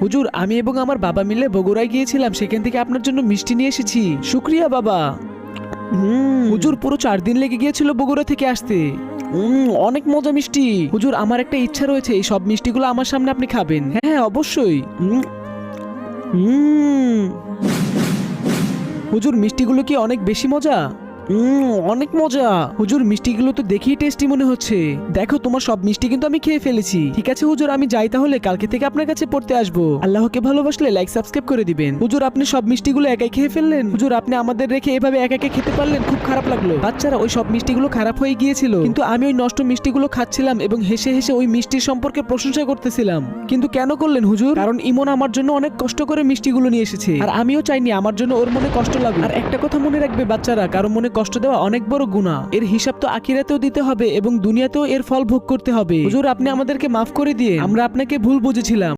হুজুর, আমি এবং আমার বাবা মিলে বগুড়ায় গিয়েছিলাম, সেখান থেকে আপনার জন্য মিষ্টি নিয়ে এসেছি। শুক্রিয়া বাবা। হুজুর, পুরো 4 দিন লেগে গিয়েছিল বগুড়া থেকে আসতে। অনেক মজা মিষ্টি। হুজুর, আমার একটা ইচ্ছা রয়েছে, এই সব মিষ্টিগুলো আমার সামনে আপনি খাবেন। হ্যাঁ হ্যাঁ, অবশ্যই। হুজুর, মিষ্টিগুলো কি অনেক বেশি মজা? অনেক মজা। হুজুর, মিষ্টিগুলো তো দেখেই টেস্টি মনে হচ্ছে। দেখো, তোমার সব মিষ্টি কিন্তু আমি খেয়ে ফেলেছি। ঠিক আছে হুজুর, আমি যাই তাহলে, কালকে থেকে আপনার কাছে পড়তে আসবো। আল্লাহকে ভালোবাসলে লাইক সাবস্ক্রাইব করে দিবেন। হুজুর, আপনি সব মিষ্টিগুলো একাই খেয়ে ফেললেন। হুজুর, আপনি আমাদের রেখে এভাবে একা একা খেতে পারলেন, খুব খারাপ লাগলো। বাচ্চারা, ওই সব মিষ্টিগুলো খারাপ হয়ে গিয়েছিল, কিন্তু আমি ওই নষ্ট মিষ্টিগুলো খাচ্ছিলাম এবং হেসে হেসে ওই মিষ্টির সম্পর্কে প্রশংসা করতেছিলাম। কিন্তু কেন করলেন হুজুর? কারণ ইমন আমার জন্য অনেক কষ্ট করে মিষ্টিগুলো নিয়ে এসেছে, আর আমিও চাইনি আমার জন্য ওর মনে কষ্ট লাগুক। আর একটা কথা মনে রাখবে বাচ্চারা, কারো মনে কষ্ট দেওয়া অনেক বড় গুনাহ। এর হিসাব তো আখিরাতেও দিতে হবে এবং দুনিয়াতেও এর ফল ভোগ করতে হবে। হুজুর, আপনি আমাদেরকে মাফ করে দিয়ে, আমরা আপনাকে ভুল বুঝেছিলাম।